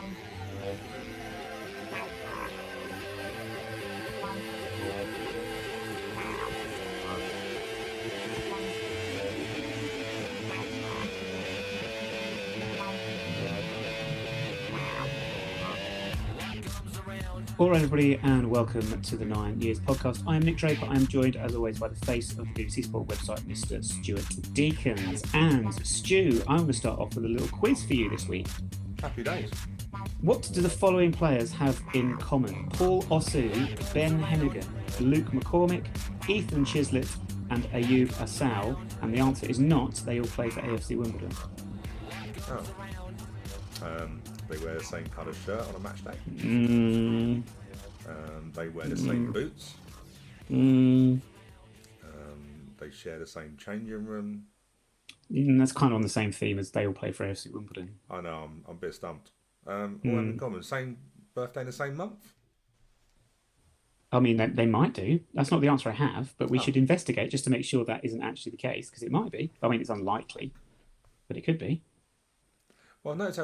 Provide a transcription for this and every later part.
All right, everybody, and welcome to the 9 Years podcast. I am Nick Draper. I am joined, as always, by the face of the BBC Sport website, Mr. Stuart Deakins. And Stu, I'm going to start off with a little quiz for you this week. Happy days. What do the following players have in common? Paul Osu, Ben Hennigan, Luke McCormick, Ethan Chislett, and Ayub Asau. And the answer is not. They all play for AFC Wimbledon. Oh. They wear the same colour shirt on a match day. They wear the same boots. They share the same changing room. That's kind of on the same theme as they all play for AFC Wimbledon. I know, I'm a bit stumped. All have in common, same birthday in the same month? I mean, they might do. That's not the answer I have, but we should investigate just to make sure that isn't actually the case, because it might be. I mean, it's unlikely, but it could be. Well, I've noticed they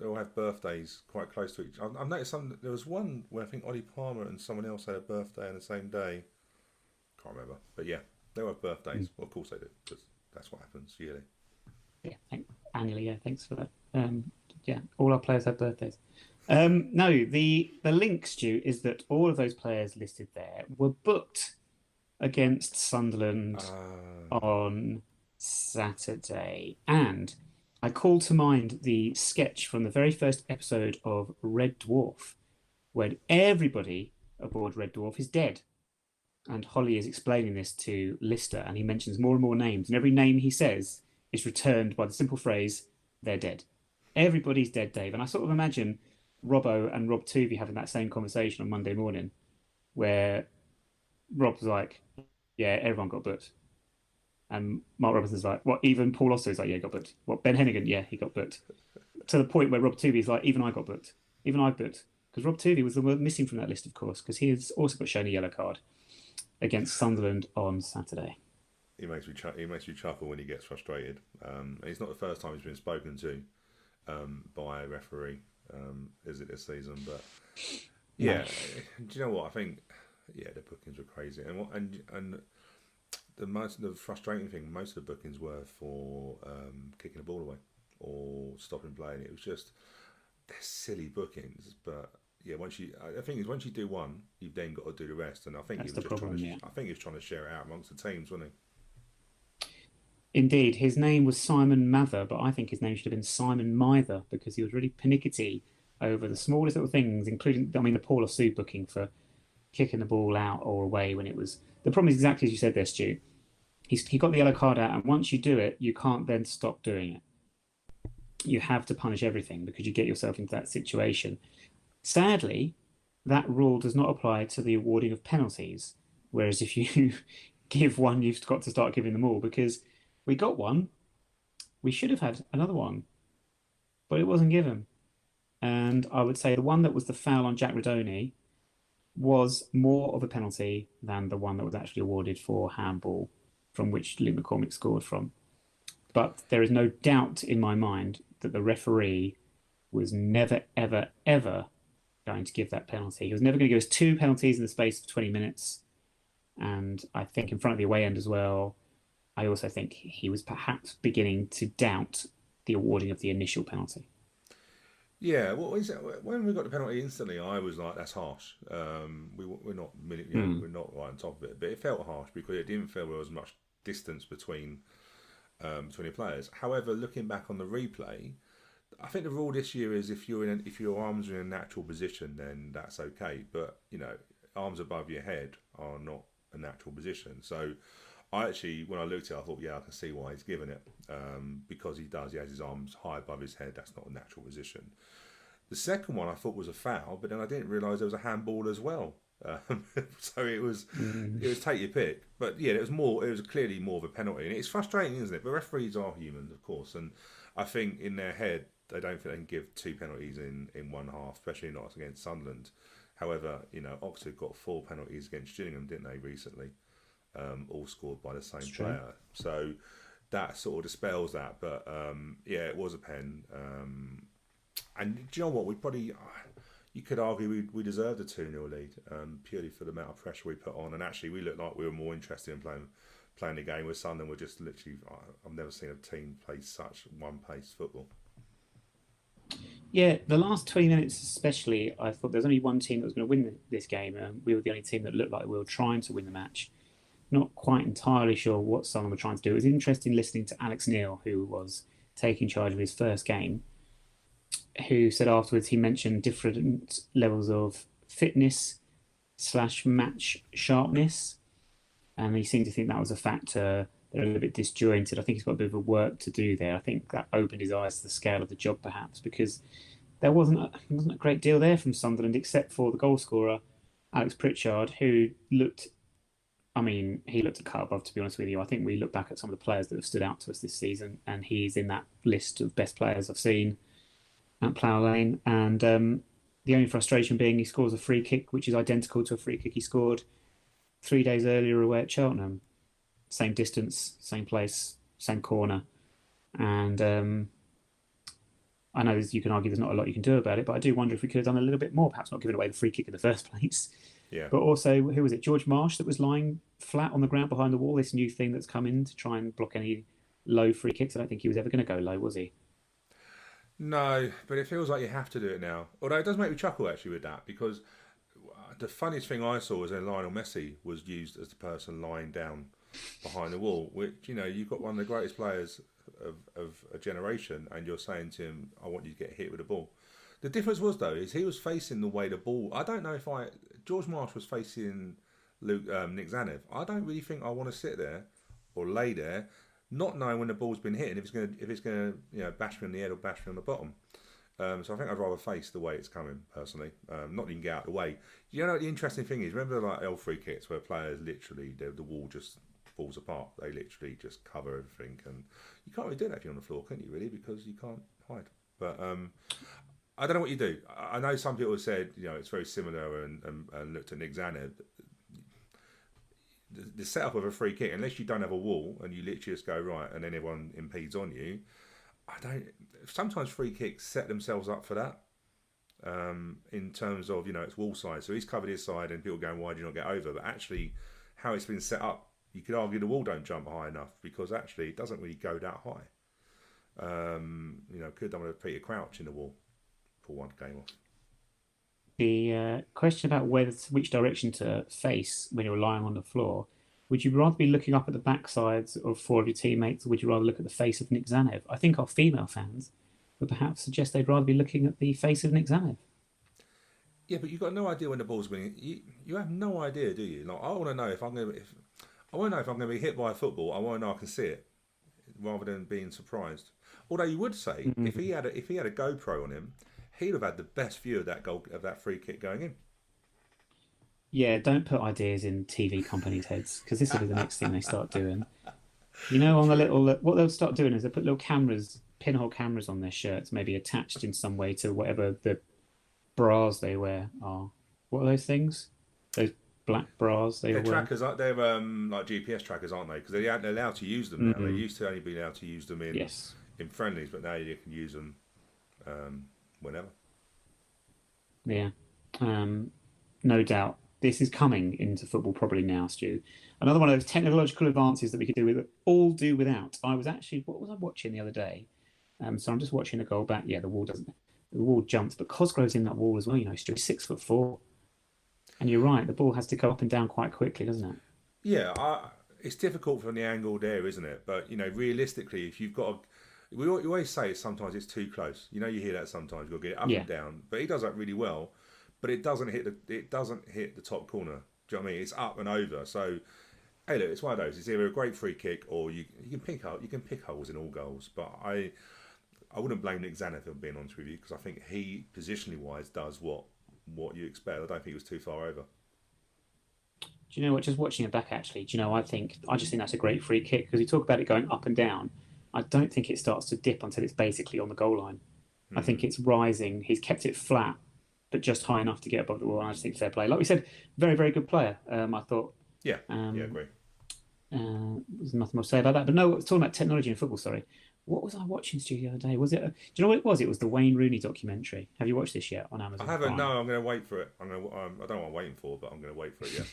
all have birthdays quite close to each other. I've noticed there was one where I think Ollie Palmer and someone else had a birthday on the same day. Can't remember. But yeah, they all have birthdays. Well, of course they do, because that's what happens yearly. Yeah, annually, yeah, thanks for that. Yeah, all our players have birthdays. No, the link, Stu, is that all of those players listed there were booked against Sunderland on Saturday. And I call to mind the sketch from the very first episode of Red Dwarf, when everybody aboard Red Dwarf is dead. And Holly is explaining this to Lister, and he mentions more and more names, and every name he says is returned by the simple phrase, "They're dead." Everybody's dead, Dave. And I sort of imagine Robbo and Rob Tuvey having that same conversation on Monday morning, where Rob's like, yeah, everyone got booked. And Mark Robinson's like, what, even Paul Oster's like, yeah, got booked. What, Ben Hennigan? Yeah, he got booked. To the point where Rob Tuvey's like, even I got booked. Even I booked. Because Rob Tuvey was the one missing from that list, of course, because he has also got shown a yellow card against Sunderland on Saturday. He makes me chuckle when he gets frustrated. It's not the first time he's been spoken to by a referee, is it this season? But yeah, no. Do you know what? I think the bookings were crazy, and the frustrating thing, most of the bookings were for kicking the ball away or stopping play. And it was just, they're silly bookings. But yeah, I think once you do one, you've then got to do the rest. And I think he was trying to share it out amongst the teams, wasn't he? Indeed, his name was Simon Mather, but I think his name should have been Simon Mither, because he was really pernickety over the smallest little things, including, the Paul Osu booking for kicking the ball out or away when it was... The problem is exactly as you said there, Stu. He got the yellow card out, and once you do it, you can't then stop doing it. You have to punish everything because you get yourself into that situation. Sadly, that rule does not apply to the awarding of penalties, whereas if you give one, you've got to start giving them all, because we got one, we should have had another one, but it wasn't given. And I would say the one that was the foul on Jack Redoni was more of a penalty than the one that was actually awarded for handball, from which Luke McCormick scored from. But there is no doubt in my mind that the referee was never, ever, ever going to give that penalty. He was never going to give us two penalties in the space of 20 minutes. And I think in front of the away end as well, I also think he was perhaps beginning to doubt the awarding of the initial penalty. Yeah, when we got the penalty instantly, I was like, "That's harsh." We're not right on top of it, but it felt harsh because it didn't feel there was much distance between the players. However, looking back on the replay, I think the rule this year is if your arms are in a natural position, then that's okay. But arms above your head are not a natural position. So I actually, when I looked at it, I thought, yeah, I can see why he's given it. Because he has his arms high above his head. That's not a natural position. The second one I thought was a foul, but then I didn't realise there was a handball as well. So it was take your pick. But yeah, it was clearly more of a penalty. And it's frustrating, isn't it? But referees are human, of course. And I think in their head, they don't think they can give two penalties in one half, especially not against Sunderland. However, Oxford got 4 penalties against Gillingham, didn't they, recently? All scored by the same player. So that sort of dispels that. But yeah, it was a pen. And do you know what? We probably, you could argue we deserved a 2-0 lead, purely for the amount of pressure we put on. And actually, we looked like we were more interested in playing the game with Sunderland. We're just literally, I've never seen a team play such one-pace football. Yeah, the last 20 minutes especially, I thought there was only one team that was going to win this game. We were the only team that looked like we were trying to win the match. Not quite entirely sure what Sunderland were trying to do. It was interesting listening to Alex Neil, who was taking charge of his first game, who said afterwards he mentioned different levels of fitness / match sharpness, and he seemed to think that was a factor. They're a little bit disjointed. I think he's got a bit of a work to do there. I think that opened his eyes to the scale of the job, perhaps, because there wasn't a great deal there from Sunderland, except for the goal scorer, Alex Pritchard, who looked. I mean, he looked a cut above, to be honest with you. I think we look back at some of the players that have stood out to us this season, and he's in that list of best players I've seen at Plough Lane. And the only frustration being he scores a free kick, which is identical to a free kick he scored 3 days earlier away at Cheltenham. Same distance, same place, same corner. And I know you can argue there's not a lot you can do about it, but I do wonder if we could have done a little bit more, perhaps not giving away the free kick in the first place. Yeah. But also, who was it? George Marsh that was lying flat on the ground behind the wall, this new thing that's come in to try and block any low free kicks. I don't think he was ever going to go low, was he? No, but it feels like you have to do it now. Although it does make me chuckle, actually, with that, because the funniest thing I saw was when Lionel Messi was used as the person lying down behind the wall, which, you've got one of the greatest players of a generation, and you're saying to him, I want you to get hit with a ball. The difference was, though, is he was facing the way the ball... I don't know if George Marsh was facing Nick Zanev. I don't really think I want to sit there or lay there not knowing when the ball's been hit and if it's going to bash me on the head or bash me on the bottom. So I think I'd rather face the way it's coming, personally. Not even get out of the way. You know what the interesting thing is? Remember like L free kicks where players literally, the wall just falls apart. They literally just cover everything. And you can't really do that if you're on the floor, can you, really? Because you can't hide. But I don't know what you do. I know some people have said, it's very similar and looked at Nick Zanev. The setup of a free kick, unless you don't have a wall and you literally just go right and then everyone impedes on you, sometimes free kicks set themselves up for that, in terms of, it's wall side. So he's covered his side and people are going, why do you not get over? But actually, how it's been set up, you could argue the wall don't jump high enough because actually it doesn't really go that high. Could have done with Peter Crouch in the wall, pull one game off. The question about which direction to face when you're lying on the floor, would you rather be looking up at the backsides of 4 of your teammates, or would you rather look at the face of Nick Zanev? I think our female fans would perhaps suggest they'd rather be looking at the face of Nick Zanev. Yeah, but you've got no idea when the ball's winning. You have no idea, do you? Like, I want to know if I'm going to be hit by a football. I want to know I can see it, rather than being surprised. Although you would say if he had a GoPro on him, he'd have had the best view of that free kick going in. Yeah, don't put ideas in TV companies' heads, because this will be the next thing they start doing. On the little, what they'll start doing is they put little cameras, pinhole cameras on their shirts, maybe attached in some way to whatever the bras they wear are. What are those things? Those black bras they they're wear? Trackers, they're like GPS trackers, aren't they? Because they're allowed to use them now. They used to only be allowed to use them in friendlies, but now you can use them whenever. Yeah, no doubt. This is coming into football probably now, Stu. Another one of those technological advances that we could do without. What was I watching the other day? So I'm just watching the goal back. Yeah, the wall jumps, but Cosgrove's in that wall as well. Stu, 6'4", and you're right. The ball has to go up and down quite quickly, doesn't it? Yeah, it's difficult from the angle there, isn't it? But realistically, if you've got we always say sometimes it's too close. You hear that sometimes. You'll get it up and down, but he does that really well. But it doesn't hit the top corner. Do you know what I mean? It's up and over. So, hey, look, it's one of those. It's either a great free kick or you can pick holes in all goals. But I wouldn't blame Nick Zanev for being honest with you, because I think he positionally wise does what you expect. I don't think he was too far over. Do you know what? Just watching it back, actually, I just think that's a great free kick, because you talk about it going up and down. I don't think it starts to dip until it's basically on the goal line. I think it's rising. He's kept it flat, but just high enough to get above the wall. I just think fair play. Like we said, very, very good player. I thought. Yeah, agree. There's nothing more to say about that. But no, talking about technology in football, sorry. What was I watching, Stu, the other day? Was it? Do you know what it was? It was the Wayne Rooney documentary. Have you watched this yet on I Amazon haven't. No, Prime? I'm going to wait for it. I don't know what I'm waiting for, but I'm going to wait for it.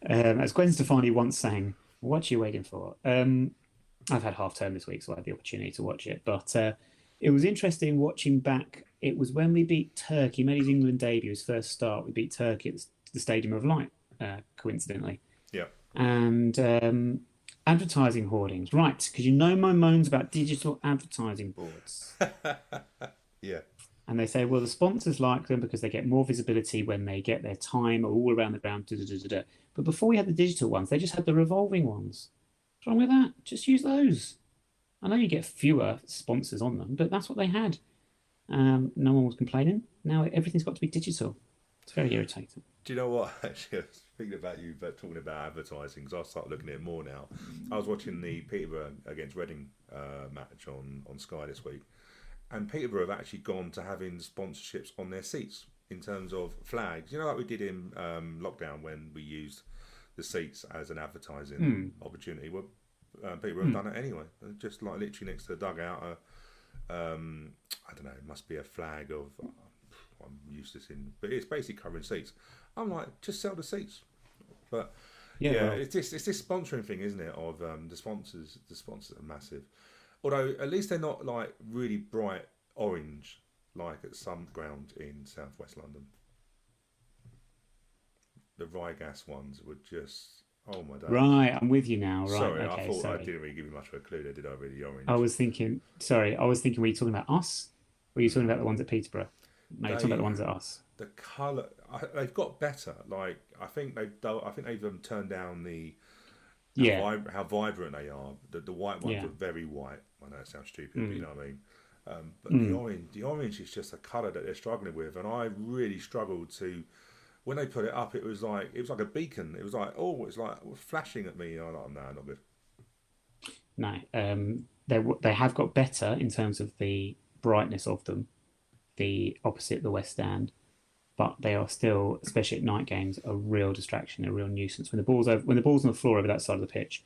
Yeah. As Gwen Stefani once sang, "What are you waiting for?" I've had half term this week, so I had the opportunity to watch it. But it was interesting watching back. It was when we beat Turkey, made his England debut, his first start. We beat Turkey at the Stadium of Light, coincidentally. Yeah. And advertising hoardings, right? Because you know my moans about digital advertising boards. Yeah. And they say, well, the sponsors like them because they get more visibility when they get their time all around the ground. Da, da, da, da, da. But before we had the digital ones, they just had the revolving ones. What's wrong with that? Just use those. I know you get fewer sponsors on them, but that's what they had. No one was complaining. Now everything's got to be digital. It's very irritating. Do you know what? Actually, speaking about you, but talking about advertising, because I start looking at it more now. I was watching the Peterborough against Reading match on Sky this week, and Peterborough have actually gone to having sponsorships on their seats in terms of flags. You know, like we did in lockdown when we used the seats as an advertising opportunity. Well, Peterborough have done it anyway, just like literally next to the dugout. I don't know, it must be a flag of. I'm used to seeing, but it's basically covering seats. I'm like, just sell the seats. But yeah, well, it's this sponsoring thing, isn't it? Of the sponsors. The sponsors are massive. Although at least they're not like really bright orange, like at some ground in southwest London. The Rygas ones were just, oh my god. Right, I'm with you now. Right, Sorry, okay, I thought sorry. I didn't really give you much of a clue there, did I? Really orange. I was thinking, sorry, I was thinking, were you talking about us? Or were you talking about the ones at Peterborough? No, you're talking about the ones at us. The colour, they've got better. Like I think they've turned down the how vibrant they are. The white ones are very white. I know it sounds stupid, but you know what I mean. But the orange is just a colour that they're struggling with, and I really struggled to. When they put it up, it was like a beacon. It was like it's like flashing at me. I'm like, no, not good. No, they have got better in terms of the brightness of them. The opposite the West Stand, but they are still, especially at night games, a real distraction, a real nuisance. When the ball's on the floor over that side of the pitch,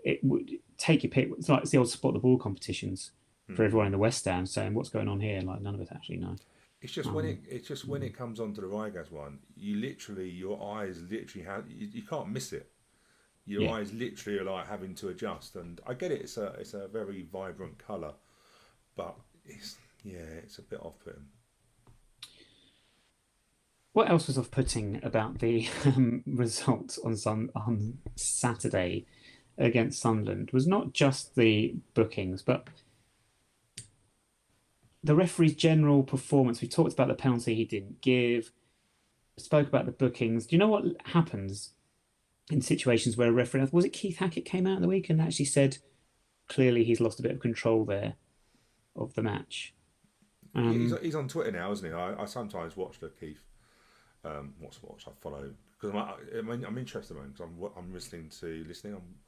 it would take your pick. It's the old spot the ball competitions for everyone in the West Stand saying what's going on here. Like none of us actually know. It's just when it comes onto the Rygas one, your eyes literally you can't miss it. Your eyes literally are like having to adjust. And I get it. It's a very vibrant colour, but it's a bit off-putting. What else was off-putting about the results on Saturday against Sunderland was not just the bookings, but the referee's general performance. We talked about the penalty he didn't give, spoke about the bookings. Do you know what happens in situations where a referee, was it Keith Hackett came out in the week and actually said clearly he's lost a bit of control there of the match? He's on Twitter now, isn't he? I sometimes watch the Keith. Watch. I follow because I'm interested in him because I'm listening.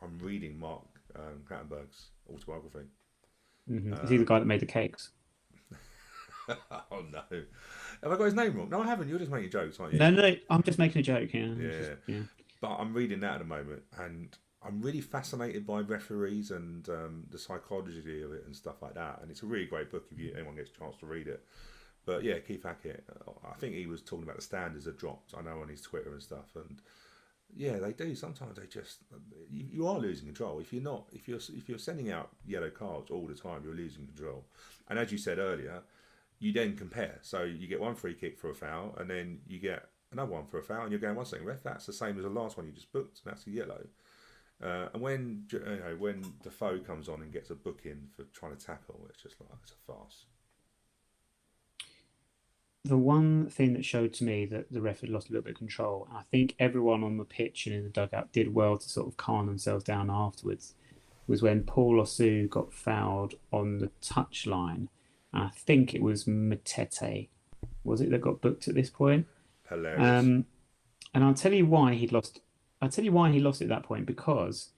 I'm reading Mark Clattenburg's autobiography. Is he the guy that made the cakes? Oh no, have I got his name wrong? No, I haven't. You're just making jokes, aren't you? No, I'm just making a joke. Yeah. But I'm reading that at the moment, and I'm really fascinated by referees and the psychology of it and stuff like that. And it's a really great book if anyone gets a chance to read it. But yeah, Keith Hackett, I think he was talking about the standards have dropped. I know on his Twitter and stuff, and yeah, they do. Sometimes they just you are losing control if you're sending out yellow cards all the time. You're losing control, and as you said earlier, you then compare. So you get one free kick for a foul, and then you get another one for a foul, and you're going 1 second, ref. That's the same as the last one you just booked, and that's a yellow. And when Defoe comes on and gets a booking for trying to tackle, it's just like it's a farce. The one thing that showed to me that the ref had lost a little bit of control, and I think everyone on the pitch and in the dugout did well to sort of calm themselves down afterwards, was when Paul Osu got fouled on the touchline. And I think it was Matete, was it, that got booked at this point? Hilarious. And I'll tell you why he lost at that point, because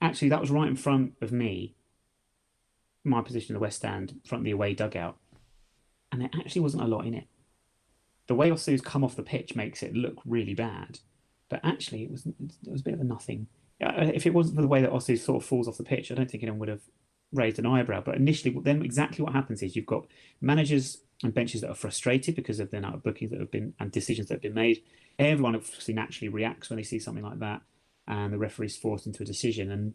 actually that was right in front of me, my position in the West Stand, in front of the away dugout, and there actually wasn't a lot in it. The way Osu's come off the pitch makes it look really bad, but actually it was a bit of a nothing. If it wasn't for the way that Osu sort of falls off the pitch, I don't think anyone would have raised an eyebrow. But initially, then exactly what happens is you've got managers and benches that are frustrated because of the amount of bookings that have been and decisions that have been made. Everyone obviously naturally reacts when they see something like that, and the referee's forced into a decision. And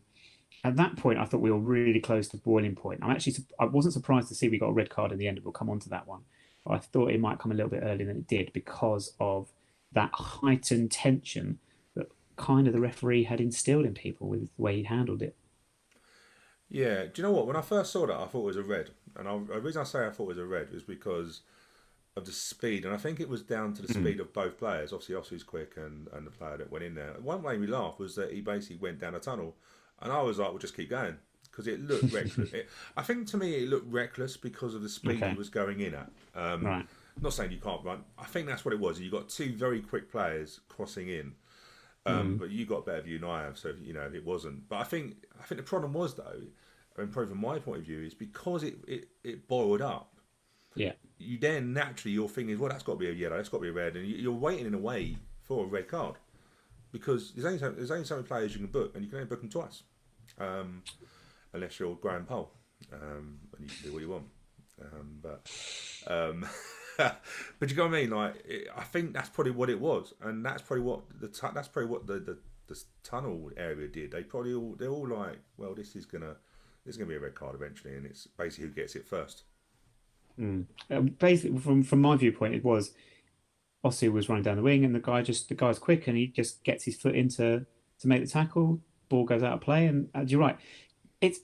at that point, I thought we were really close to boiling point. I wasn't surprised to see we got a red card in the end. We'll come on to that one. But I thought it might come a little bit earlier than it did because of that heightened tension that kind of the referee had instilled in people with the way he handled it. Yeah, do you know what? When I first saw that, I thought it was a red, and the reason I say I thought it was a red was because of the speed, and I think it was down to the Mm. speed of both players. Obviously, Ossu's quick, and the player that went in there. One way we laughed was that he basically went down a tunnel, and I was like, "Well, just keep going," because it looked reckless. I think to me, it looked reckless because of the speed he Okay, was going in at. right. Not saying you can't run. I think that's what it was. You got two very quick players crossing in, Mm. but you got better view than I have. So it wasn't. But I think the problem was though, and probably from my point of view, is because it boiled up. Yeah, You then naturally your thing is, well, that's got to be a yellow, that's got to be a red, and you're waiting in a way for a red card because there's only so many players you can book, and you can only book them twice, um, unless you're Graham Pole, and you can do what you want. But but you know what I mean? I think that's probably what it was, and that's probably what the tunnel area did. They're all like, well, this is gonna be a red card eventually, and it's basically who gets it first. Mm. Basically, from my viewpoint, it was Ossie was running down the wing, and the guy's quick, and he just gets his foot into to make the tackle. Ball goes out of play, and you're right. It's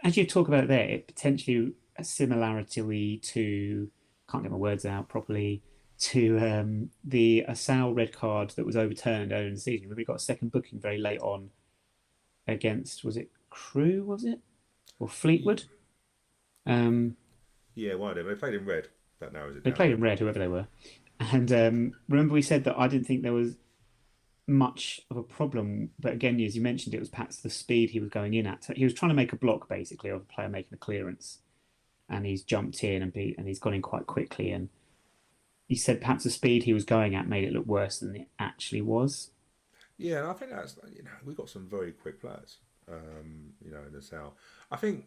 as you talk about it there, it potentially a similarity to can't get my words out properly to the Asal red card that was overturned earlier in the season. We got a second booking very late on against was it Crew was it or Fleetwood? Um, Yeah, why they played in red. That narrows it they down a played in bit. red, whoever they were, and remember we said that I didn't think there was much of a problem. But again, as you mentioned, it was perhaps the speed he was going in at. He was trying to make a block basically of a player making a clearance, and he's jumped in and he's gone in quite quickly. And he said perhaps the speed he was going at made it look worse than it actually was. Yeah, and I think that's we got some very quick players. In the south. I think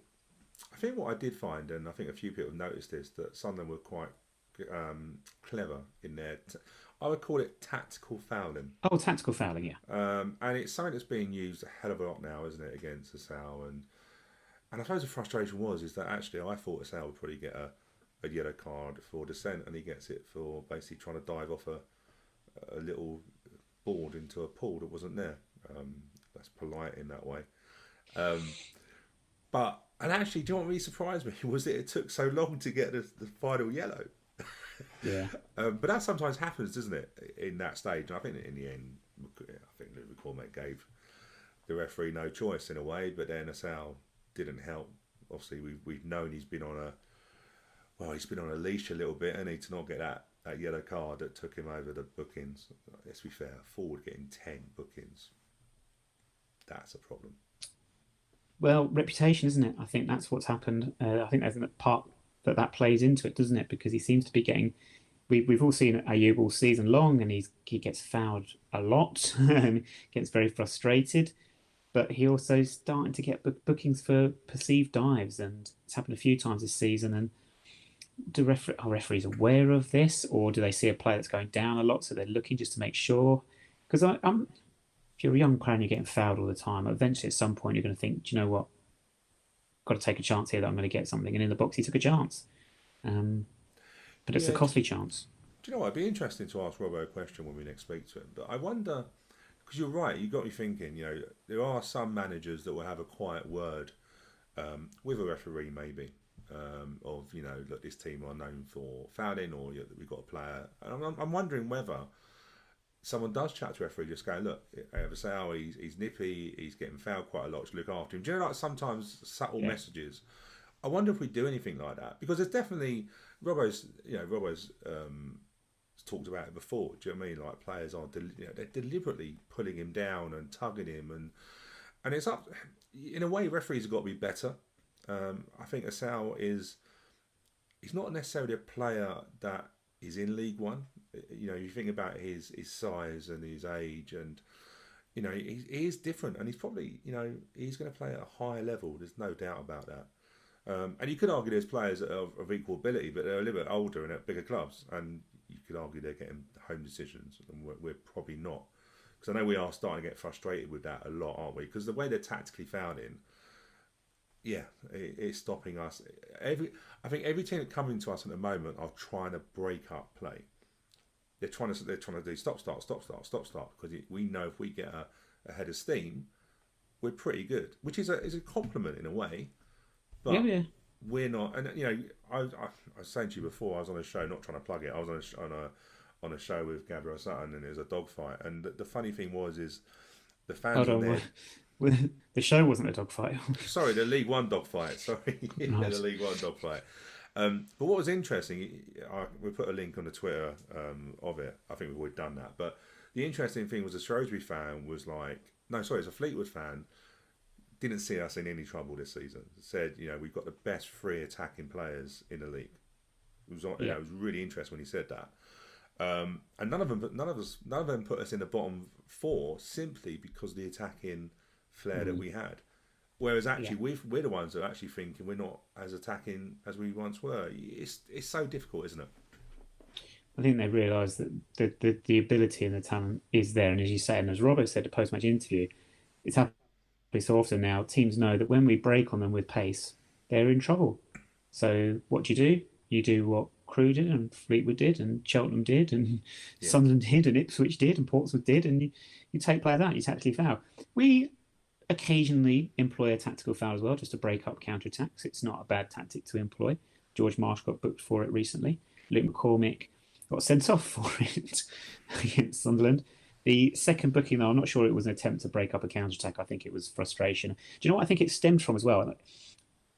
I think what I did find, and I think a few people have noticed this, that Sunderland were quite clever in their. I would call it tactical fouling, Oh, tactical fouling, yeah, and it's something that's being used a hell of a lot now, isn't it, against the Sal? And I suppose the frustration was is that actually I thought Sal would probably get a yellow card for dissent, and he gets it for basically trying to dive off a little board into a pool that wasn't there. That's polite in that way. Um, and actually, do you know what really surprised me was that it took so long to get the final yellow. yeah. But that sometimes happens, doesn't it, in that stage? And I think in the end, I think Luke McCormack gave the referee no choice in a way, but then Asal didn't help. Obviously, we've known he's been on a leash a little bit, and he to not get that yellow card that took him over the bookings. Let's be fair, forward getting 10 bookings, that's a problem. Well, reputation, isn't it? I think that's what's happened. I think there's a part that plays into it, doesn't it? Because he seems to be getting. We've all seen Ayub all season long, and he gets fouled a lot and gets very frustrated. But he also is starting to get bookings for perceived dives, and it's happened a few times this season. And are referees aware of this, or do they see a player that's going down a lot, so they're looking just to make sure? Because if you're a young player and you're getting fouled all the time, eventually at some point you're going to think, do you know what? Got to take a chance here that I'm going to get something. And in the box, he took a chance, um, but it's a Yeah, costly chance. do you know what? It'd be interesting to ask Robbo a question when we next speak to him. But I wonder, because you're right, you got me thinking. There are some managers that will have a quiet word with a referee, maybe, of look, this team are known for fouling, or we've got a player. And I'm wondering whether someone does chat to a referee, just going, look, I have a say, oh, he's nippy, he's getting fouled quite a lot, to look after him. Do you know, like sometimes subtle Yeah, messages? I wonder if we do anything like that, because there's definitely Robbo's talked about it before. Do you know what I mean? Like players are they're deliberately pulling him down and tugging him, and it's up. In a way, referees have got to be better. I think Asal he's not necessarily a player that is in League One. You think about his size and his age, and You know, he is different, and he's probably, you know, he's going to play at a higher level. There's no doubt about that. And you could argue there's players of equal ability, but they're a little bit older and at bigger clubs, and you could argue they're getting home decisions, and we're probably not. Because I know we are starting to get frustrated with that a lot, aren't we? Because the way they're tactically fouling, yeah, it's stopping us. I think every team coming to us at the moment are trying to break up play. They're trying to do stop start because we know if we get a head of steam, we're pretty good, which is a compliment in a way, but we're not. And you know, I was saying to you before, I was on a show, not trying to plug it. I was on a show with Gabriel Sutton, and it was a dogfight. And the funny thing is the fans on there. The show wasn't a dogfight. Sorry, the League One dogfight. Sorry, Nice. the League One dogfight. But what was interesting, we put a link on the Twitter of it. I think we've already done that. But the interesting thing was a Shrewsbury fan was like, no, sorry, it's a Fleetwood fan. Didn't see us in any trouble this season. Said, you know, we've got the best three attacking players in the league. It was, it was really interesting when he said that. And none of them put us in the bottom four simply because of the attacking flair that we had. Whereas actually we're the ones that are actually thinking we're not as attacking as we once were. It's so difficult, isn't it? I think they realise that the ability and the talent is there, and as you say, and as Robert said in the post-match interview, it's happening so often now. Teams know that when we break on them with pace, they're in trouble. So what do? You do what Crewe did, and Fleetwood did, and Cheltenham did, and Sunderland did, and Ipswich did, and Portsmouth did, and you take players out, you tactically foul. We occasionally employ a tactical foul as well, just to break up counter-attacks. It's not a bad tactic to employ. George Marsh got booked for it recently. Luke McCormick got sent off for it against Sunderland. The second booking, though, I'm not sure it was an attempt to break up a counter-attack. I think it was frustration. Do you know what I think it stemmed from as well? Like,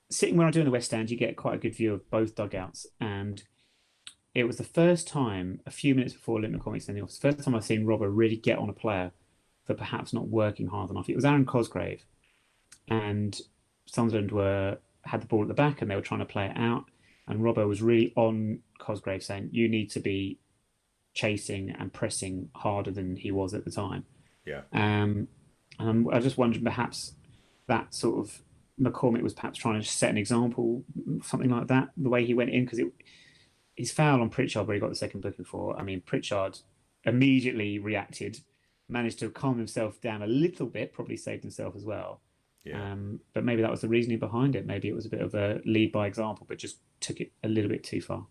sitting where I do in the West Stand, you get quite a good view of both dugouts. And it was the first time, a few minutes before Luke McCormick sent the off, the first time I've seen Robert really get on a player for perhaps not working hard enough. It was Aaron Cosgrave, and Sunderland had the ball at the back and they were trying to play it out. And Robbo was really on Cosgrave, saying, you need to be chasing and pressing harder than he was at the time. Yeah. And I just wondered perhaps that sort of McCormick was perhaps trying to set an example, something like that, the way he went in, because his foul on Pritchard where he got the second booking for, I mean, Pritchard immediately reacted, managed to calm himself down a little bit, probably saved himself as well. Yeah. But maybe that was the reasoning behind it. Maybe it was a bit of a lead by example, but just took it a little bit too far.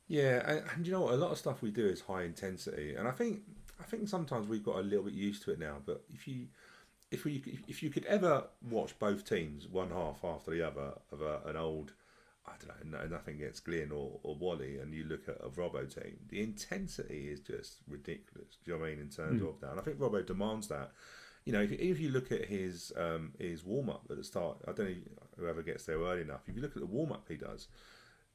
Yeah, and you know what? A lot of stuff we do is high intensity, and I think sometimes we've got a little bit used to it now. But if you could ever watch both teams, one half after the other of an old, I don't know, nothing against Glyn or Wally, and you look at a Robbo team, the intensity is just ridiculous. Do you know what I mean? In terms of that, and I think Robbo demands that. You know, if you look at his warm up at the start, I don't know whoever gets there early enough. If you look at the warm up he does,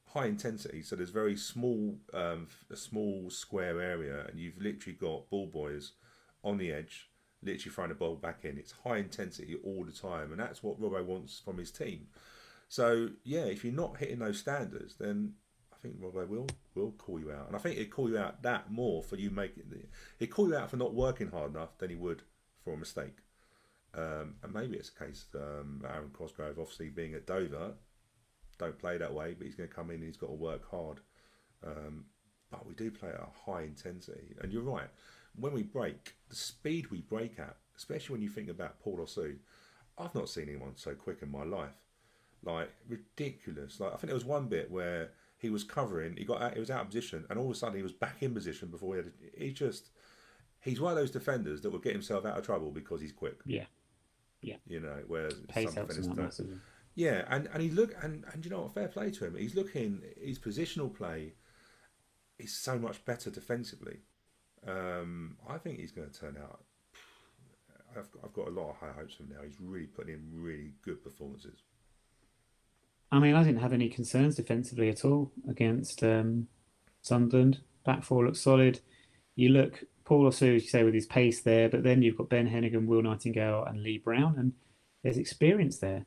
high intensity. So there's very small, a small square area, and you've literally got ball boys on the edge, literally throwing the ball back in. It's high intensity all the time, and that's what Robbo wants from his team. So yeah, if you're not hitting those standards, then I think Robbo will call you out, and I think he'd call you out that more for you making he'd call you out for not working hard enough than he would for a mistake. And maybe it's a case Aaron Cosgrove, obviously being at Dover, don't play that way, but he's going to come in and he's got to work hard. But we do play at a high intensity. And you're right, when we break, the speed we break at, especially when you think about Paul Osu, I've not seen anyone so quick in my life. Like, ridiculous. Like, I think there was one bit where he was covering, he was out of position, and all of a sudden he was back in position before he's one of those defenders that will get himself out of trouble because he's quick. Yeah. You know, whereas pace some helps him out massively. Yeah, and you know what, fair play to him. He's looking, his positional play is so much better defensively. I think he's going to turn out. I've got a lot of high hopes for him now. He's really putting in really good performances. I mean, I didn't have any concerns defensively at all against Sunderland. Back four looks solid. You look, Paul Osu, you say, with his pace there, but then you've got Ben Hennigan, Will Nightingale, and Lee Brown, and there's experience there.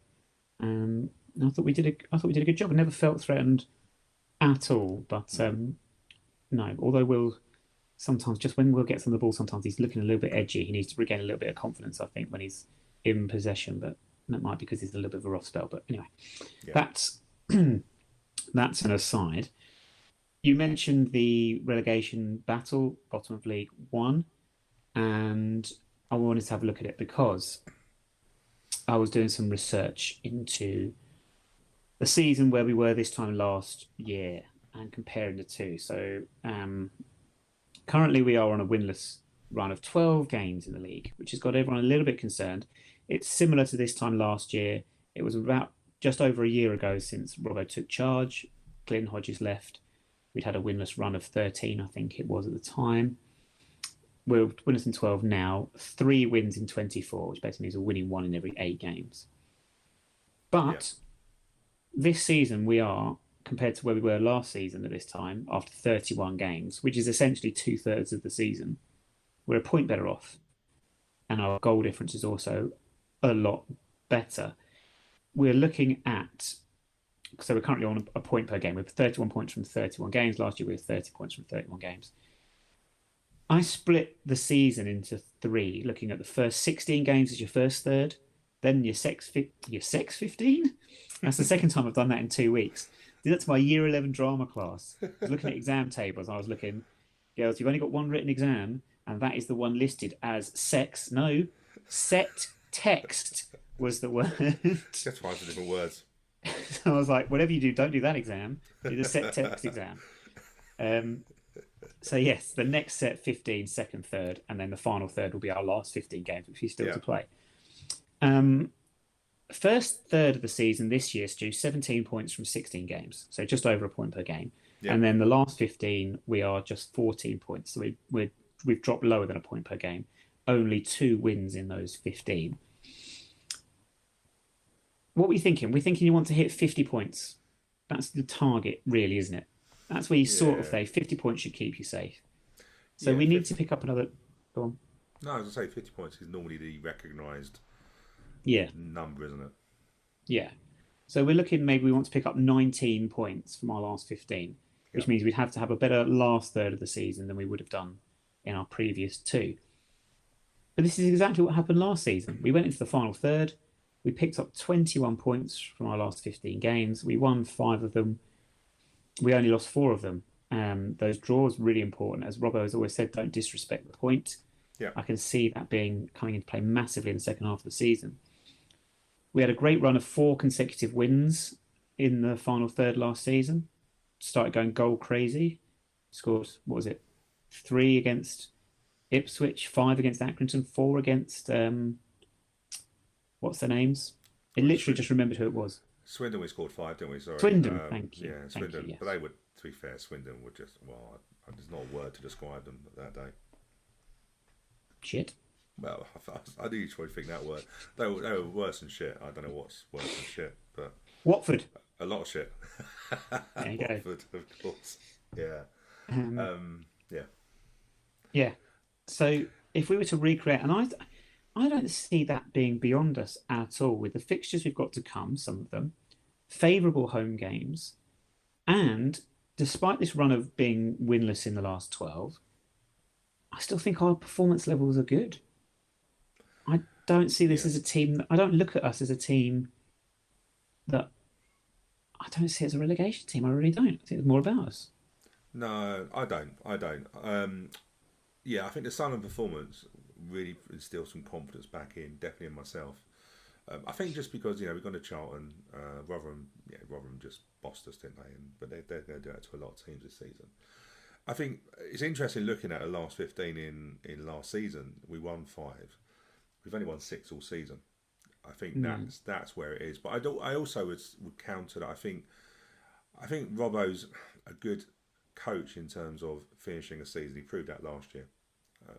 I thought we did a good job. I never felt threatened at all. But no, although sometimes just when Will gets on the ball, sometimes he's looking a little bit edgy. He needs to regain a little bit of confidence, I think, when he's in possession. But that might be because he's a little bit of a rough spell. But anyway, that's that's an aside. You mentioned the relegation battle, bottom of League One, and I wanted to have a look at it because I was doing some research into the season where we were this time last year and comparing the two. So currently we are on a winless run of 12 games in the league, which has got everyone a little bit concerned. It's similar to this time last year. It was about just over a year ago since Robbo took charge. Glyn Hodges left. We'd had a winless run of 13, I think it was at the time. We're winners in 12 now, 3 wins in 24, which basically means we're winning 1 in every 8 games. But this season we are, compared to where we were last season at this time, after 31 games, which is essentially 2/3 of the season, we're a point better off. And our goal difference is also a lot better. We're looking at, so we're currently on a point per game. We have 31 points from 31 games. Last year we had 30 points from 31 games. I split the season into 3, looking at the first 16 games as your first third, then your sex 15. That's the second time I've done that in 2 weeks. Did that to my year 11 drama class. I was looking at exam tables. I was looking, girls, you've only got one written exam, and that is the one listed as sex. No, set text was the word. Just 5 different words. So I was like, whatever you do, don't do that exam. Do the set text exam. So yes, the next set 15, second, third, and then the final third will be our last 15 games, which we still to play. First third of the season this year, Stu, 17 points from 16 games, so just over a point per game. Yeah. And then the last 15, we are just 14 points, so we've dropped lower than a point per game. Only 2 wins in those 15. What are we thinking? We're thinking you want to hit 50 points. That's the target, really, isn't it? That's where you sort of say 50 points should keep you safe. So we need to pick up another... Go on. No, as I say, 50 points is normally the recognised number, isn't it? Yeah. So we're looking, maybe we want to pick up 19 points from our last 15, which means we'd have to have a better last third of the season than we would have done in our previous 2. But this is exactly what happened last season. We went into the final third. We picked up 21 points from our last 15 games. We won 5 of them. We only lost 4 of them. Those draws really important. As Robbo has always said, don't disrespect the point. Yeah. I can see that coming into play massively in the second half of the season. We had a great run of 4 consecutive wins in the final third last season. Started going goal crazy. Scored, 3 against Ipswich, 5 against Accrington, 4 against... what's their names? I literally just remembered who it was. Swindon, we scored 5, didn't we? Sorry. Swindon, thank you. Yeah, Swindon. Thank you, yes. But they would, to be fair, Swindon were just, there's not a word to describe them that day. Shit. Well, I knew you would think that word. They were worse than shit. I don't know what's worse than shit, but... Watford. A lot of shit. There you Watford, of course. Yeah. Yeah. Yeah. So if we were to recreate, and I don't see that being beyond us at all with the fixtures we've got to come, some of them, favourable home games, and despite this run of being winless in the last 12, I still think our performance levels are good. I don't see this as a team, I don't look at us as a team that, I don't see it as a relegation team, I really don't. I think it's more about us. No, I don't. I think the Sunderland performance really instilled some confidence back in, definitely in myself. I think just because we've gone to Charlton, Rotherham just bossed us, didn't they? But they're going to do that to a lot of teams this season. I think it's interesting looking at the last 15 in last season. We won 5. We've only won 6 all season. I think that's where it is. But I also would counter that. I think Robbo's a good coach in terms of finishing a season. He proved that last year.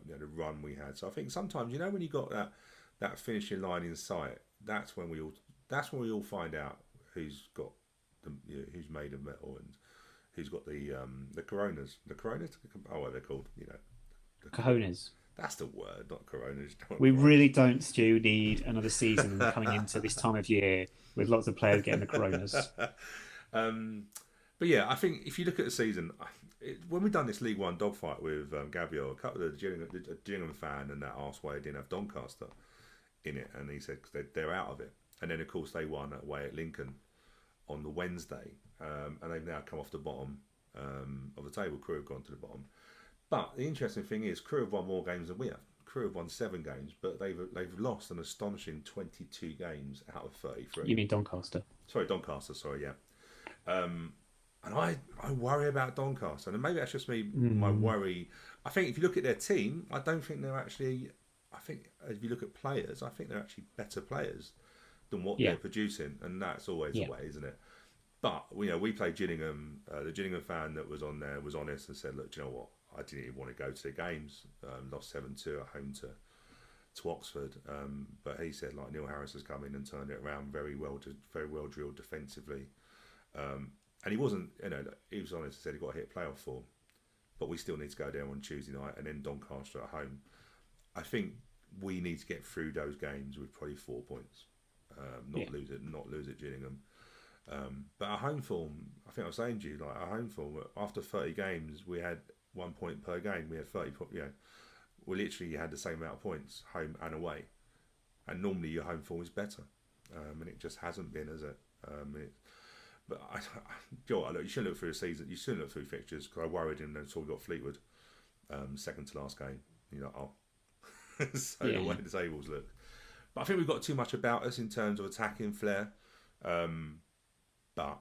The run we had. So I think sometimes when you got that finishing line in sight, that's when we all find out who's got who's made of metal and who's got the coronas. The coronas? Oh, what they're called? Cojones. That's the word, not coronas. We really don't, Stu, need another season coming into this time of year with lots of players getting the coronas. But yeah, I think if you look at the season, when we done this League One dogfight with Gabriel, a couple of the Gillingham fan and that asked why they didn't have Doncaster in it, and he said because they're out of it. And then of course they won away at Lincoln on the Wednesday, and they've now come off the bottom of the table. Crew have gone to the bottom. But the interesting thing is, Crew have won more games than we have. Crew have won 7 games, but they've lost an astonishing 22 games out of 33. You mean Doncaster? Sorry, Doncaster. Sorry, yeah. And I worry about Doncaster, and maybe that's just me. My worry. I think if you look at their team, I don't think they're actually. I think if you look at players, I think they're actually better players than what they're producing, and that's always the way, isn't it? But we played Gillingham. The Gillingham fan that was on there was honest and said, "Look, do you know what? I didn't even want to go to the games. Lost 7-2 at home to Oxford, but he said like Neil Harris has come in and turned it around very well drilled defensively, and he wasn't. He was honest and said he got to hit playoff form, but we still need to go down on Tuesday night and then Doncaster at home. I think we need to get through those games with probably 4 points, not lose at Gillingham. But our home form, I think I was saying to you, like our home form after 30 games, we had 1 point per game. We had 30 points. We literally had the same amount of points home and away, and normally your home form is better, and it just hasn't been, has it? But you shouldn't look through the season. You shouldn't look through fixtures because I worried him until we got Fleetwood, second to last game. So the way the tables look. But I think we've got too much about us in terms of attacking flair. But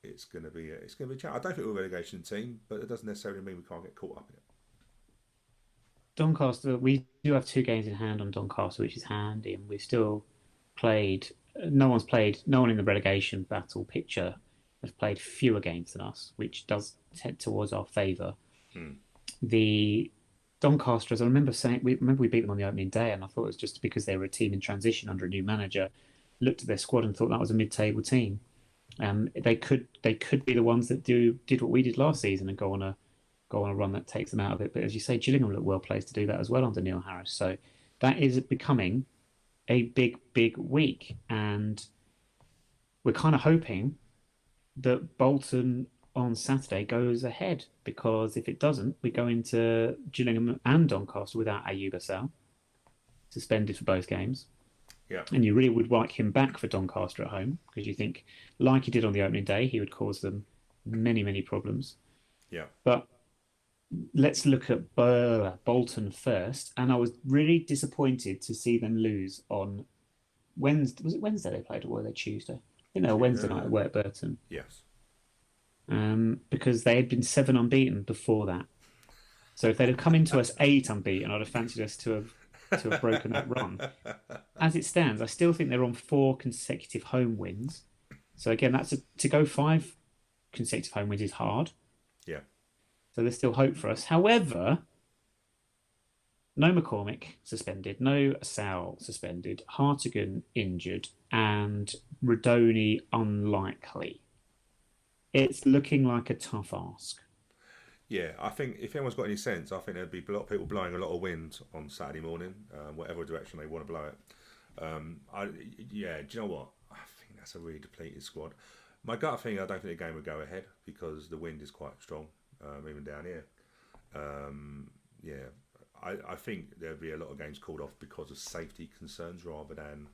it's going to be a challenge. I don't think we're a relegation team, but it doesn't necessarily mean we can't get caught up in it. Doncaster, we do have 2 games in hand on Doncaster, which is handy, and we've still played. No one in the relegation battle picture has played fewer games than us, which does tend towards our favour. The Doncaster, as I remember saying, we beat them on the opening day, and I thought it was just because they were a team in transition under a new manager. Looked at their squad and thought that was a mid-table team. They could be the ones that did what we did last season and go on a run that takes them out of it. But as you say, Gillingham look well placed to do that as well under Neil Harris. So that is becoming a big week, and we're kind of hoping that Bolton on Saturday goes ahead, because if it doesn't, we go into Gillingham and Doncaster without Ayoub Assal, suspended for both games. Yeah. And you really would like him back for Doncaster at home, because you think, like he did on the opening day, he would cause them many problems. Yeah. But let's look at Bolton first, and I was really disappointed to see them lose on Wednesday. Was it Wednesday they played, or were they Tuesday? I think they were Wednesday night away at Burton. Yes. Because they had been 7 unbeaten before that. So if they'd have come into us 8 unbeaten, I'd have fancied us to have broken that run. As it stands, I still think they're on 4 consecutive home wins. So again, to go 5 consecutive home wins is hard. Yeah. So there's still hope for us. However, no McCormick suspended, no Assal suspended, Hartigan injured, and Rodoni unlikely. It's looking like a tough ask. Yeah, I think if anyone's got any sense, I think there'd be a lot of people blowing a lot of wind on Saturday morning, whatever direction they want to blow it. Do you know what? I think that's a really depleted squad. My gut feeling, I don't think the game would go ahead because the wind is quite strong, even down here. I think there'd be a lot of games called off because of safety concerns rather than.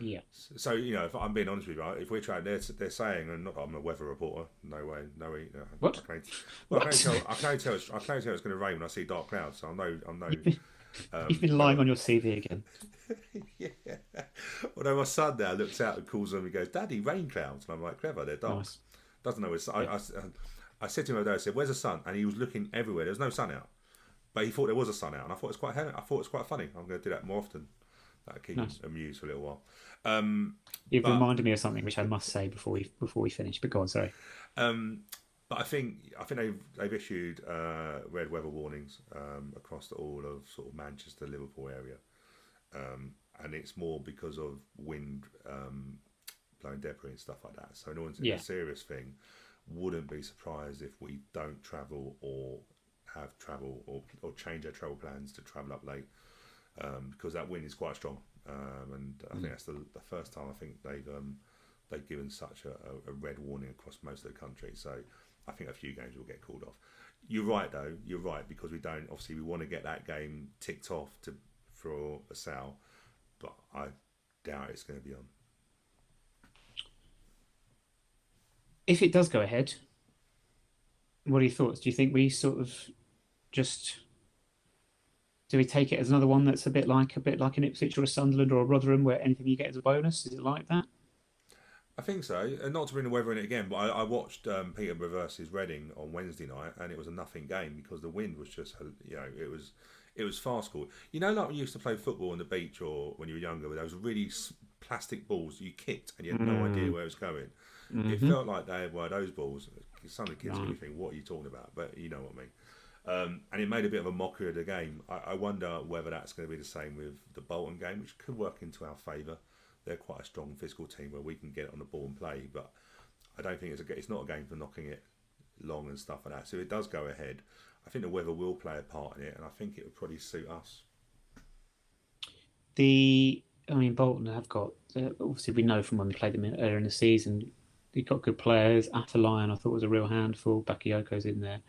Yeah. So if I'm being honest with you, if we're trying, they're saying, and not that I'm a weather reporter, no way. What? I can tell it's going to rain when I see dark clouds. So I know. You've been lying on your CV again. Yeah. Although my son now looks out and calls them and goes, "Daddy, rain clouds," and I'm like, "Clever, they're dark." Nice. Doesn't know. I said to him the other day, I said, "Where's the sun?" And he was looking everywhere. There was no sun out, but he thought there was a sun out, and I thought it was quite funny. I'm going to do that more often. That'll keep him amused for a little while. You've reminded me of something which I must say before we finish. But go on, sorry. But I think they've issued red weather warnings across all of sort of Manchester, Liverpool area, and it's more because of wind blowing debris and stuff like that. So it's a serious thing. Wouldn't be surprised if we don't travel or have travel or change our travel plans to travel up late. Because that wind is quite strong, and I think that's the first time I think they've given such a red warning across most of the country. So I think a few games will get called off. You're right, though. You're right, because we want to get that game ticked off for a sale, but I doubt it's going to be on. If it does go ahead, what are your thoughts? Do you think we sort of just do we take it as another one that's a bit like an Ipswich or a Sunderland or a Rotherham, where anything you get is a bonus? Is it like that? I think so. And not to bring the weather in it again, but I watched Peterborough versus Reading on Wednesday night, and it was a nothing game because the wind was just, it was fast scored. You know, like when you used to play football on the beach or when you were younger, with those really plastic balls that you kicked and you had no idea where it was going. Mm-hmm. It felt like they were those balls. Some of the kids would think, "What are you talking about?" But you know what I mean. And it made a bit of a mockery of the game. I wonder whether that's going to be the same with the Bolton game, which could work into our favour. They're quite a strong physical team where we can get on the ball and play, but I don't think it's not a game for knocking it long and stuff like that. So if it does go ahead, I think the weather will play a part in it, and I think it would probably suit us. Bolton have got, obviously we know from when we played them earlier in the season, they've got good players. Atalian, I thought, was a real handful. Bakayoko's in there.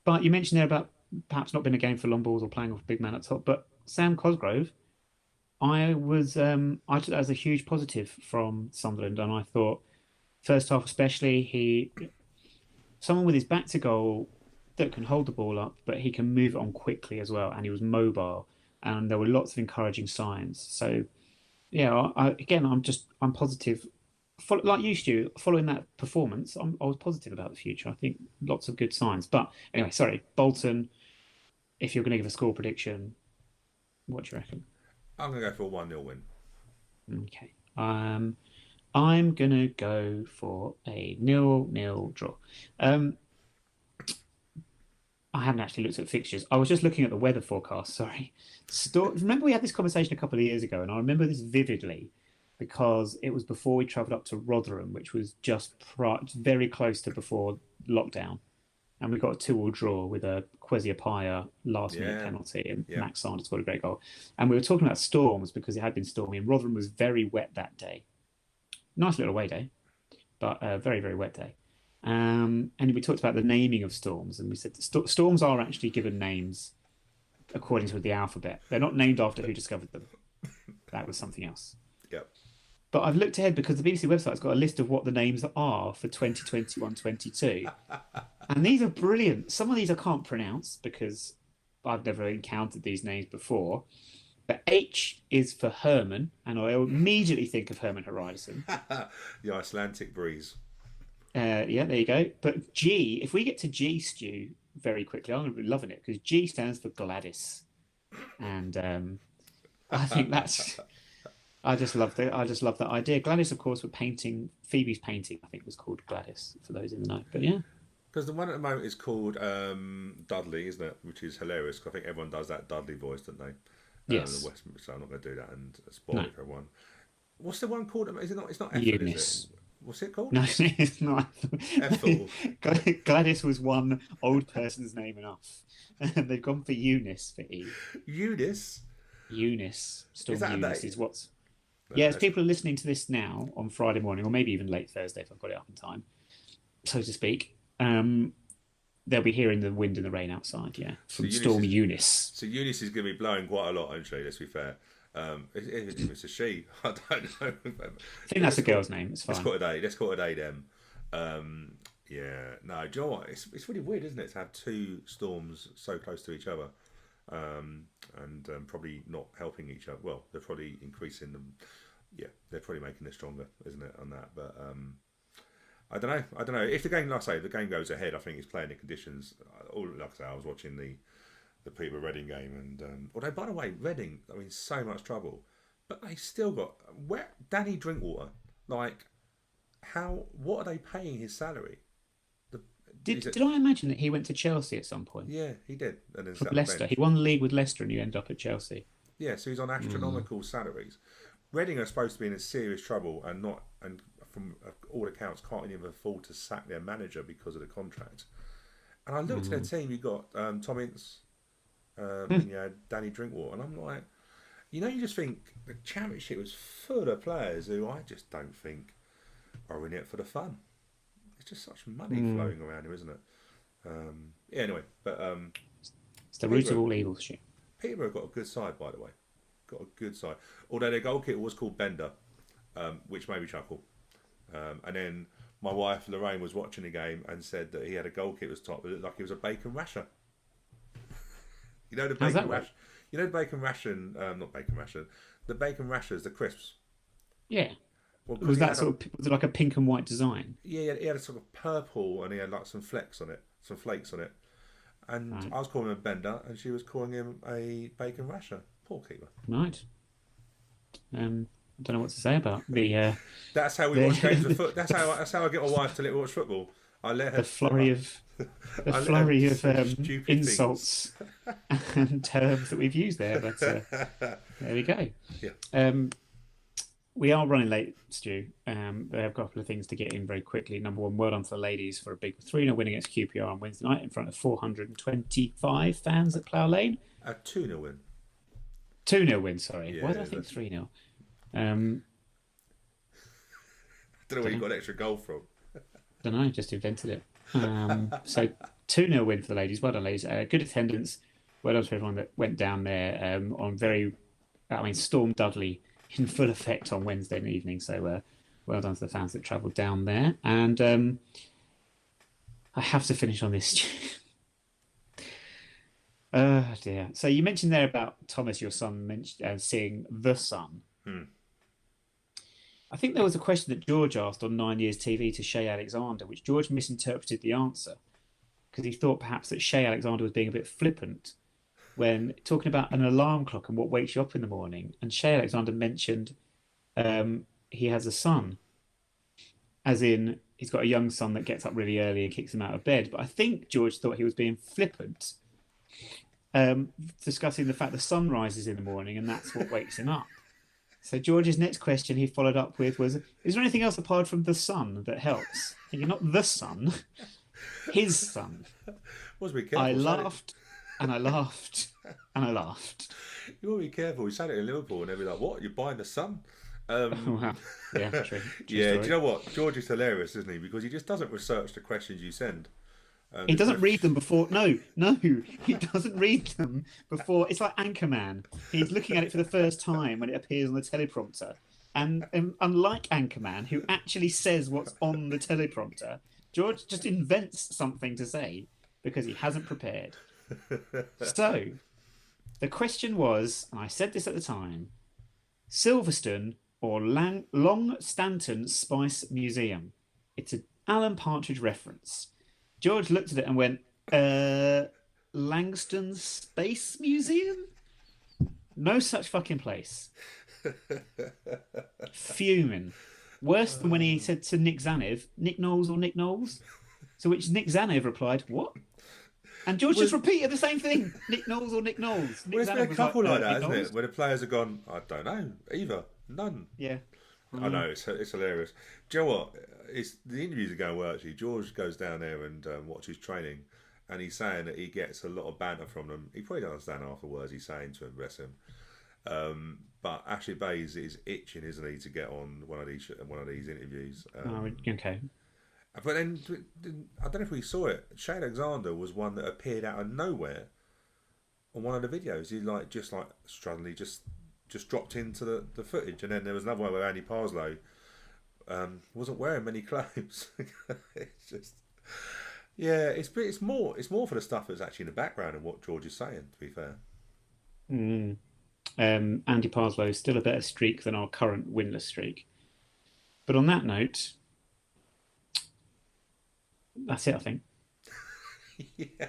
But you mentioned there about perhaps not being a game for long balls or playing off a big man at top, but Sam Cosgrove, I took that as a huge positive from Sunderland, and I thought first half especially, someone with his back to goal that can hold the ball up, but he can move it on quickly as well, and he was mobile, and there were lots of encouraging signs. So yeah, I'm positive. Like you, Stu, following that performance, I was positive about the future. I think lots of good signs. But anyway, sorry, Bolton. If you're going to give a score prediction, what do you reckon? I'm going to go for a 1-0 win. Okay. I'm going to go for a 0-0 draw. I haven't actually looked at fixtures. I was just looking at the weather forecast. Sorry. Remember we had this conversation a couple of years ago, and I remember this vividly because it was before we travelled up to Rotherham, which was just very close to before lockdown. And we got a 2-2 draw with a Kwesi Appiah last-minute penalty, and Max Sanders scored a great goal. And we were talking about storms because it had been stormy, and Rotherham was very wet that day. Nice little away day, but a very, very wet day. And we talked about the naming of storms, and we said storms are actually given names according to the alphabet. They're not named after who discovered them. That was something else. Yep. But I've looked ahead because the BBC website's got a list of what the names are for 2021-22. And these are brilliant. Some of these I can't pronounce because I've never encountered these names before. But H is for Herman, and I immediately think of Herman Hreidarsson. The Icelandic breeze. There you go. But G, if we get to G, Stu, very quickly, I'm going to be loving it because G stands for Gladys. And I think that's... I just love that idea. Gladys, of course, were painting Phoebe's painting. I think was called Gladys for those in the know. But yeah, because the one at the moment is called Dudley, isn't it? Which is hilarious. Cause I think everyone does that Dudley voice, don't they? Yes. The West, so I'm not going to do that and spoil it for everyone. What's the one called? Is it not? It's not Ethel, Eunice. Is it? What's it called? No, it's not. Ethel. Gladys was one old person's name enough, and they've gone for Eunice for E. Eunice. Storm Eunice is what's. No, yeah, as people are listening to this now on Friday morning, or maybe even late Thursday if I've got it up in time, so to speak, they'll be hearing the wind and the rain outside, from Storm Eunice. So Eunice is going to be blowing quite a lot, isn't she? Let's be fair. If it's a she, I don't know. I think that's a girl's name. It's fine. Let's call it a day then. No, do you know what? It's really weird, isn't it, to have two storms so close to each other. And probably not helping each other. Well, they're probably increasing them. Yeah, they're probably making it stronger, isn't it, on that? But I don't know. If the game, like I say, the game goes ahead, I think it's playing the conditions. Like I say, I was watching the Peterborough Reading game, and although by the way, Reading, I mean, so much trouble, but they still got Danny Drinkwater. Like, what are they paying his salary? Did I imagine that he went to Chelsea at some point? Yeah, he did. And then from Leicester. He won the league with Leicester and you end up at Chelsea. Yeah, so he's on astronomical salaries. Reading are supposed to be in serious trouble and from all accounts can't even afford to sack their manager because of the contract. And I looked at their team, you got Tom Ince, and you had Danny Drinkwater, and I'm like, You just think the Championship was full of players who I just don't think are in it for the fun. It's just such money flowing around here, isn't it? Yeah, anyway, but it's the root of all evil, shit. Peterborough got a good side, by the way. Got a good side. Although their goalkeeper was called Bender, which made me chuckle. And then my wife Lorraine was watching the game and said that he had a goalkeeper's top that looked like he was a bacon rasher. You know the bacon rash. You know the bacon ration, not bacon ration. The bacon rashers, the crisps. Yeah. Well, was that was it like a pink and white design? Yeah, he had a sort of purple, and he had like some flakes on it. And right. I was calling him a Bender, and she was calling him a bacon rasher. Poor keeper. Right. I don't know what to say about the. That's how we watch games of foot. That's how I get my wife to let me watch football. I let her. The flurry of insults and terms that we've used there, but there we go. Yeah. We are running late, Stu. I have a couple of things to get in very quickly. Number one, well done to the ladies for a big 3-0 win against QPR on Wednesday night in front of 425 fans at Plough Lane. A 2-0 win. 2-0 win, sorry. Why did I think 3-0? I don't know where you got an extra goal from. Don't know, just invented it. So 2-0 win for the ladies. Well done, ladies. Good attendance. Well done to everyone that went down there Storm Dudley in full effect on Wednesday evening. So well done to the fans that travelled down there. And I have to finish on this. Oh dear. So you mentioned there about Thomas, your son, seeing the sun. I think there was a question that George asked on 9 Years TV to Shay Alexander, which George misinterpreted the answer because he thought perhaps that Shay Alexander was being a bit flippant when talking about an alarm clock and what wakes you up in the morning. And Shay Alexander mentioned he has a son, as in he's got a young son that gets up really early and kicks him out of bed. But I think George thought he was being flippant, discussing the fact the sun rises in the morning and that's what wakes him up. So George's next question he followed up with was, is there anything else apart from the sun that helps? Thinking not the sun, his son. I laughed and I laughed and I laughed. You want to be careful. We said it in Liverpool and they'd be like, what? You're buying the sun? Wow. Yeah, true. Yeah, do you know what? George is hilarious, isn't he? Because he just doesn't research the questions you send. He doesn't read them before. No, he doesn't read them before. It's like Anchorman. He's looking at it for the first time when it appears on the teleprompter. And unlike Anchorman, who actually says what's on the teleprompter, George just invents something to say because he hasn't prepared. So, the question was, and I said this at the time, Silverstone or Long Stanton Spice Museum. It's an Alan Partridge reference. George looked at it and went, Langston Space Museum? No such fucking place. Fuming. Worse than when he said to Nick Zanev, Nick Knowles or Nick Knowles? To which Nick Zanev replied, what? And George just repeated the same thing. Nick Knowles or Nick Knowles? There's been a couple like that, hasn't it? Where the players have gone, I don't know, either. None. Yeah. I know, it's hilarious. Do you know what? The interviews are going well, actually. George goes down there and watches training, and he's saying that he gets a lot of banter from them. He probably doesn't understand half the words he's saying to impress him. But Ashley Bays is itching, isn't he, to get on one of these interviews. Okay. But then, I don't know if we saw it, Shay Alexander was one that appeared out of nowhere on one of the videos. He suddenly just dropped into the footage, and then there was another one where Andy Parslow wasn't wearing many clothes. It's just, yeah, it's more for the stuff that's actually in the background of what George is saying, to be fair. Andy Parslow is still a better streak than our current winless streak. But on that note, that's it, I think. Yeah,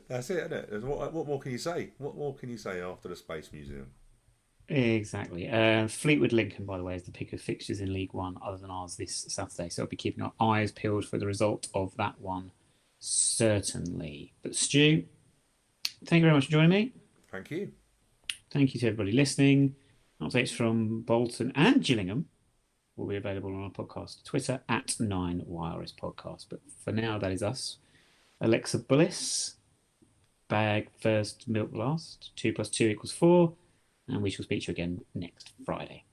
that's it, isn't it? What more can you say? What more can you say after the Space Museum? Exactly. Fleetwood Lincoln, by the way, is the pick of fixtures in League One other than ours this Saturday. So I'll be keeping our eyes peeled for the result of that one, certainly. But Stu, thank you very much for joining me. Thank you. Thank you to everybody listening. Updates from Bolton and Gillingham will be available on our podcast. Twitter at 9Wireless Podcast. But for now, that is us. Alexa Bliss. Bag first, milk last. 2 + 2 = 4. and we shall speak to you again next Friday.